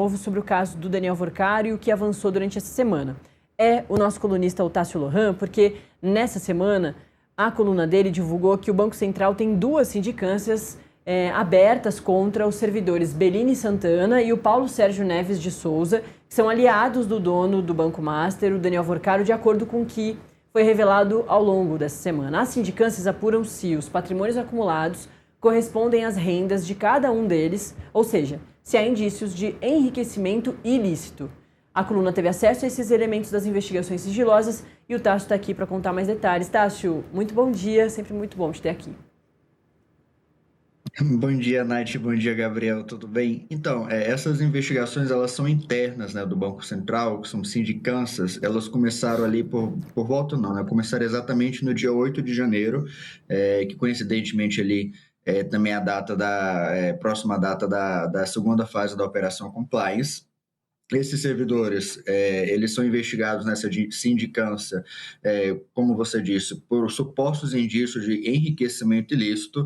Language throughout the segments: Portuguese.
novo sobre o caso do Daniel Workar e o que avançou durante essa semana. É o nosso colunista Otávio Lohan, porque nessa semana a coluna dele divulgou que o Banco Central tem 2 sindicâncias abertas contra os servidores Bellini Santana e o Paulo Sérgio Neves de Souza, que são aliados do dono do Banco Master, o Daniel Workar, de acordo com o que foi revelado ao longo dessa semana. As sindicâncias apuram se os patrimônios acumulados correspondem às rendas de cada um deles, ou seja, se há indícios de enriquecimento ilícito. A coluna teve acesso a esses elementos das investigações sigilosas e o Tássio está aqui para contar mais detalhes. Tássio, muito bom dia, sempre muito bom te ter aqui. Bom dia, Nath. Bom dia, Gabriel. Tudo bem? Então, essas investigações, elas são internas, né, do Banco Central, que são sindicâncias. Elas começaram ali por volta, não, né? Começaram exatamente no dia 8 de janeiro, que coincidentemente ali também a data próxima data da segunda fase da Operação Compliance. Esses servidores, eles são investigados nessa sindicância, como você disse, por supostos indícios de enriquecimento ilícito,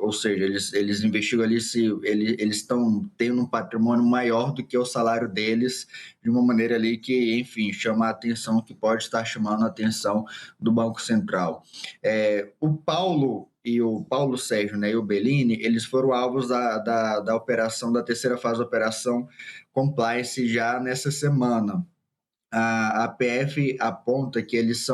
ou seja, eles investigam ali se eles estão tendo um patrimônio maior do que o salário deles, de uma maneira ali que, enfim, chama a atenção, que pode estar chamando a atenção do Banco Central. O Paulo Sérgio, né, e o Bellini, eles foram alvos da operação, da terceira fase da Operação Compliance já nessa semana. A PF aponta que eles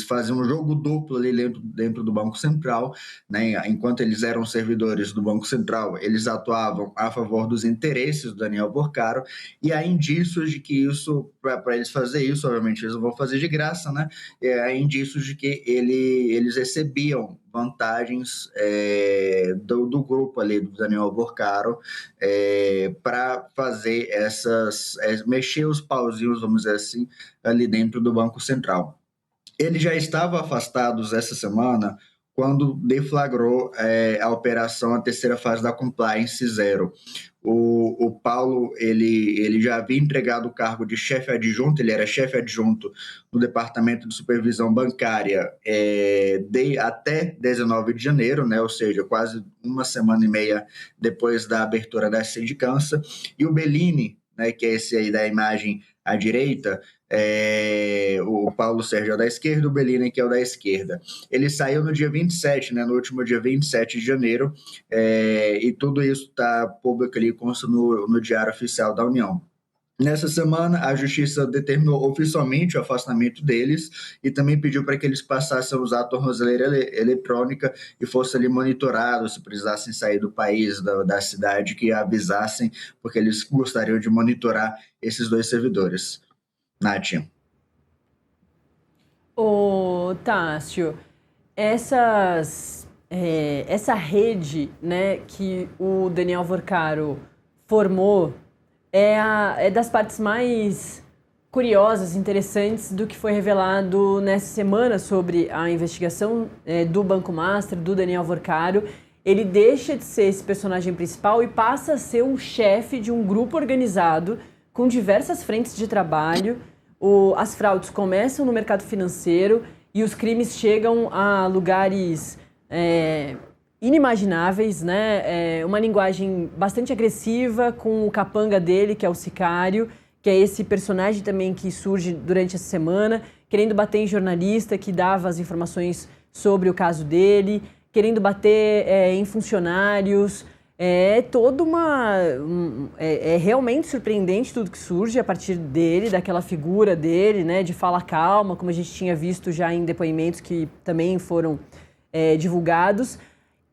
fazem um jogo duplo ali dentro do Banco Central, né? Enquanto eles eram servidores do Banco Central, eles atuavam a favor dos interesses do Daniel Workar, e há indícios de que isso, para eles fazer isso, obviamente eles não vão fazer de graça, né? Há indícios de que eles recebiam vantagens do grupo ali do Daniel Workar para fazer mexer os pauzinhos, vamos dizer assim, ali dentro do Banco Central. Ele já estava afastado essa semana quando deflagrou a operação, a terceira fase da Compliance Zero. O Paulo, ele já havia entregado o cargo de chefe adjunto, ele era chefe adjunto no Departamento de Supervisão Bancária até 19 de janeiro, né? Ou seja, quase uma semana e meia depois da abertura da sindicância. E o Bellini, né, que é esse aí da imagem à direita, o Paulo Sérgio é da esquerda, o Bellini que é o da esquerda. Ele saiu no dia 27, né, no último dia 27 de janeiro, e tudo isso está público ali, consta no Diário Oficial da União. Nessa semana, a Justiça determinou oficialmente o afastamento deles e também pediu para que eles passassem a usar a tornozeleira eletrônica e fossem ali monitorados, se precisassem sair do país, da cidade, que avisassem, porque eles gostariam de monitorar esses 2 servidores. Nath. Ô, Tássio, essa rede, né, que o Daniel Workar formou é das partes mais curiosas, interessantes do que foi revelado nessa semana sobre a investigação do Banco Master, do Daniel Workar. Ele deixa de ser esse personagem principal e passa a ser um chefe de um grupo organizado com diversas frentes de trabalho. As fraudes começam no mercado financeiro e os crimes chegam a lugares inimagináveis, né? Uma linguagem bastante agressiva com o capanga dele, que é o sicário, que é esse personagem também que surge durante essa semana, querendo bater em jornalista que dava as informações sobre o caso dele, querendo bater em funcionários. É realmente surpreendente tudo que surge a partir dele, daquela figura dele, né, de fala calma, como a gente tinha visto já em depoimentos que também foram divulgados.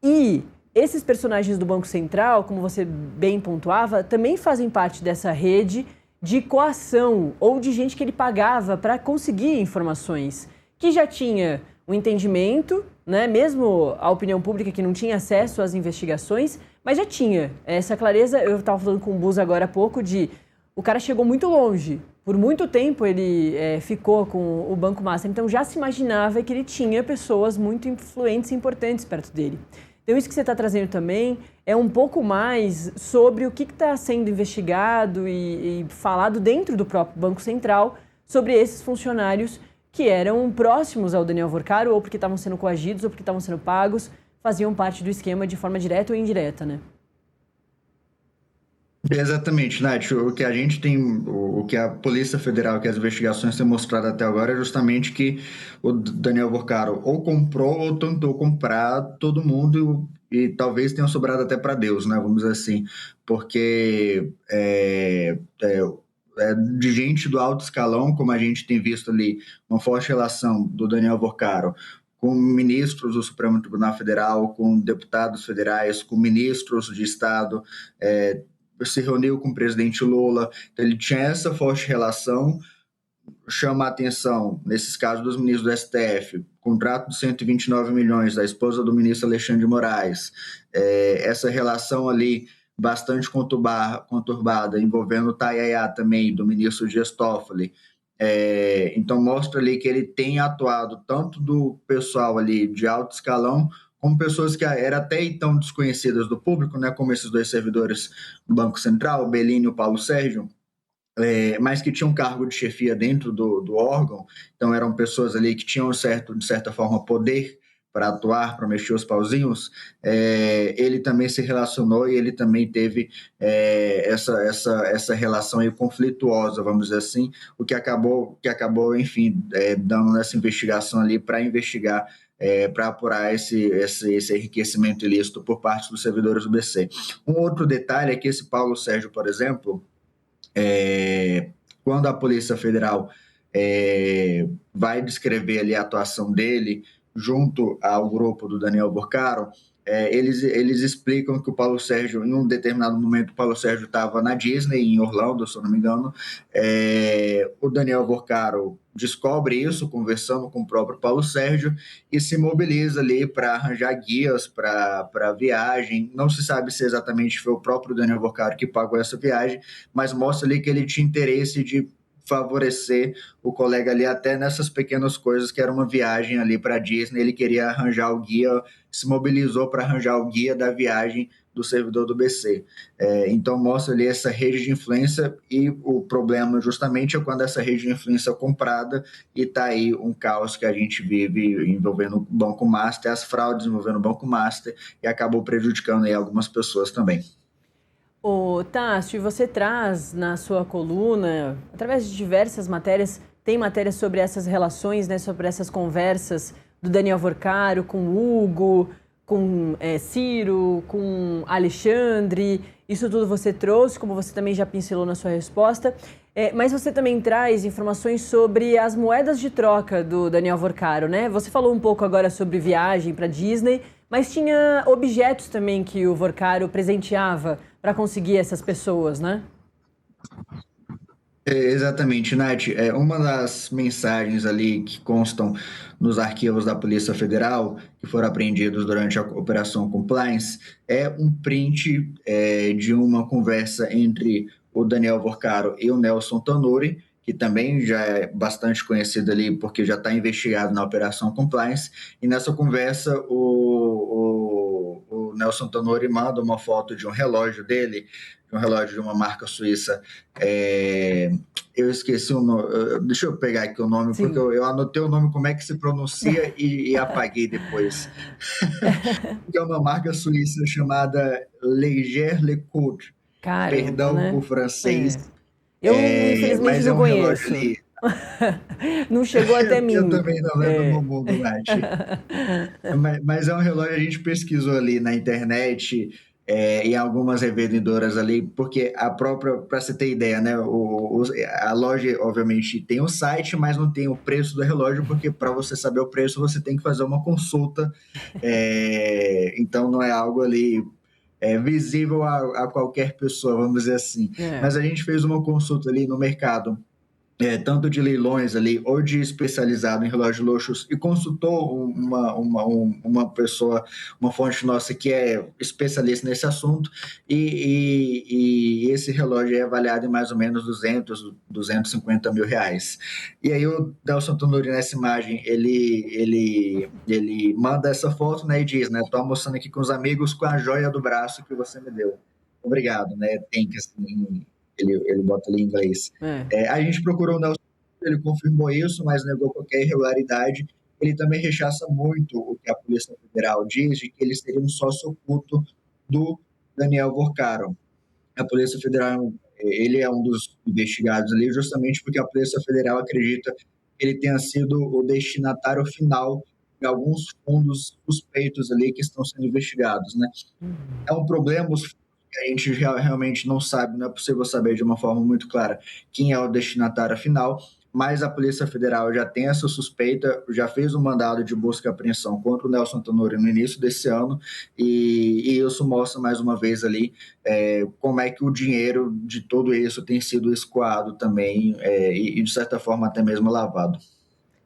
E esses personagens do Banco Central, como você bem pontuava, também fazem parte dessa rede de coação ou de gente que ele pagava para conseguir informações, que já tinha um entendimento, né, mesmo a opinião pública que não tinha acesso às investigações, mas já tinha essa clareza. Eu estava falando com o Bus agora há pouco o cara chegou muito longe, por muito tempo ele ficou com o Banco Master, então já se imaginava que ele tinha pessoas muito influentes e importantes perto dele. Então isso que você está trazendo também é um pouco mais sobre o que está sendo investigado e falado dentro do próprio Banco Central sobre esses funcionários que eram próximos ao Daniel Workar, ou porque estavam sendo coagidos, ou porque estavam sendo pagos, faziam parte do esquema de forma direta ou indireta, né? Exatamente, Nath. O que a gente tem, o que a Polícia Federal, que as investigações têm mostrado até agora é justamente que o Daniel Vorcaro ou comprou ou tentou comprar todo mundo e talvez tenha sobrado até para Deus, né? Vamos dizer assim, porque de gente do alto escalão, como a gente tem visto ali, uma forte relação do Daniel Vorcaro com ministros do Supremo Tribunal Federal, com deputados federais, com ministros de Estado, é, se reuniu com o presidente Lula, então ele tinha essa forte relação, chama a atenção, nesses casos dos ministros do STF, contrato de 129 milhões da esposa do ministro Alexandre de Moraes, essa relação ali bastante conturbada, envolvendo o Tayaya também, do ministro Dias Toffoli. Então mostra ali que ele tem atuado tanto do pessoal ali de alto escalão, como pessoas que eram até então desconhecidas do público, né, como esses dois servidores do Banco Central, o Belini e o Paulo Sérgio, mas que tinham cargo de chefia dentro do órgão, então eram pessoas ali que tinham, de certa forma, poder para atuar, para mexer os pauzinhos, ele também se relacionou e ele também teve essa relação aí conflituosa, vamos dizer assim, o que acabou enfim, dando nessa investigação ali para investigar para apurar esse enriquecimento ilícito por parte dos servidores do BC. Um outro detalhe é que esse Paulo Sérgio, por exemplo, quando a Polícia Federal vai descrever ali a atuação dele junto ao grupo do Daniel Borcaro, eles explicam que o Paulo Sérgio, em um determinado momento, o Paulo Sérgio estava na Disney, em Orlando, se eu não me engano, o Daniel Borcaro descobre isso, conversando com o próprio Paulo Sérgio, e se mobiliza ali para arranjar guias para a viagem. Não se sabe se exatamente foi o próprio Daniel Borcaro que pagou essa viagem, mas mostra ali que ele tinha interesse de favorecer o colega ali até nessas pequenas coisas, que era uma viagem ali para Disney, ele queria arranjar o guia, se mobilizou para arranjar o guia da viagem do servidor do BC. Então mostra ali essa rede de influência, e o problema justamente é quando essa rede de influência é comprada, e está aí um caos que a gente vive envolvendo o Banco Master, as fraudes envolvendo o Banco Master, e acabou prejudicando aí algumas pessoas também. Ô, Tássio, você traz na sua coluna, através de diversas matérias, tem matérias sobre essas relações, né, sobre essas conversas do Daniel Vorcaro com Hugo, com Ciro, com Alexandre. Isso tudo você trouxe, como você também já pincelou na sua resposta. Mas você também traz informações sobre as moedas de troca do Daniel Vorcaro, né? Você falou um pouco agora sobre viagem para Disney, mas tinha objetos também que o Vorcaro presenteava para conseguir essas pessoas, né? Exatamente, Nath. Uma das mensagens ali que constam nos arquivos da Polícia Federal, que foram apreendidos durante a Operação Compliance, é um print de uma conversa entre o Daniel Vorcaro e o Nelson Tanuri, que também já é bastante conhecido ali porque já está investigado na Operação Compliance. E nessa conversa, o Nelson Tanuri manda uma foto de um relógio dele, de um relógio de uma marca suíça. Eu esqueci o nome, deixa eu pegar aqui o nome, porque Sim. eu anotei o nome, como é que se pronuncia, e apaguei depois. Que é uma marca suíça chamada Leger Lecoultre, Caramba, perdão né? por francês, É. Eu, infelizmente, mas é não um relógio conheço. ali. Não chegou até Eu mim. também não é do É. meu mundo, Nath. Mas é um relógio, a gente pesquisou ali na internet, em algumas revendedoras ali, porque a própria, para você ter ideia, né? A loja, obviamente, tem um site, mas não tem o preço do relógio, porque para você saber o preço, você tem que fazer uma consulta. Então não é algo ali visível a qualquer pessoa, vamos dizer assim. É. Mas a gente fez uma consulta ali no mercado, tanto de leilões ali, ou de especializado em relógios luxos, e consultou uma pessoa, uma fonte nossa que é especialista nesse assunto, e esse relógio é avaliado em mais ou menos 250 mil reais. E aí o Delson Tonuri, nessa imagem, ele manda essa foto, né, e diz, né, estou almoçando aqui com os amigos com a joia do braço que você me deu. Obrigado, né, tem que assim, ele bota ali em inglês. É. A gente procurou o Nelson, ele confirmou isso, mas negou qualquer irregularidade. Ele também rechaça muito o que a Polícia Federal diz, de que ele seria um sócio oculto do Daniel Vorcaro. A Polícia Federal, ele é um dos investigados ali, justamente porque a Polícia Federal acredita que ele tenha sido o destinatário final de alguns fundos suspeitos ali que estão sendo investigados, né? É um problema que a gente realmente não sabe, não é possível saber de uma forma muito clara quem é o destinatário final, mas a Polícia Federal já tem essa suspeita, já fez um mandado de busca e apreensão contra o Nelson Tanure no início desse ano, e isso mostra mais uma vez ali como é que o dinheiro de tudo isso tem sido escoado também, e de certa forma até mesmo lavado.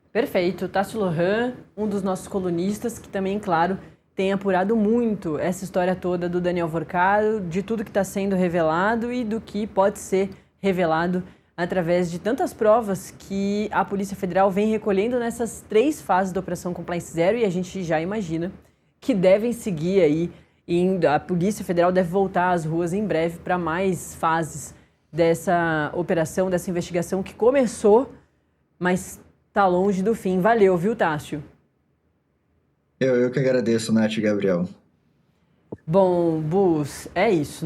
Perfeito. Tássio Lohan, um dos nossos colunistas, que também, claro, tem apurado muito essa história toda do Daniel Vorcado, de tudo que está sendo revelado e do que pode ser revelado através de tantas provas que a Polícia Federal vem recolhendo nessas 3 fases da Operação Compliance Zero, e a gente já imagina que devem seguir aí, e a Polícia Federal deve voltar às ruas em breve para mais fases dessa operação, dessa investigação que começou, mas tá longe do fim. Valeu, viu, Tássio? Eu que agradeço, Nath e Gabriel. Bom, Bus, é isso, né?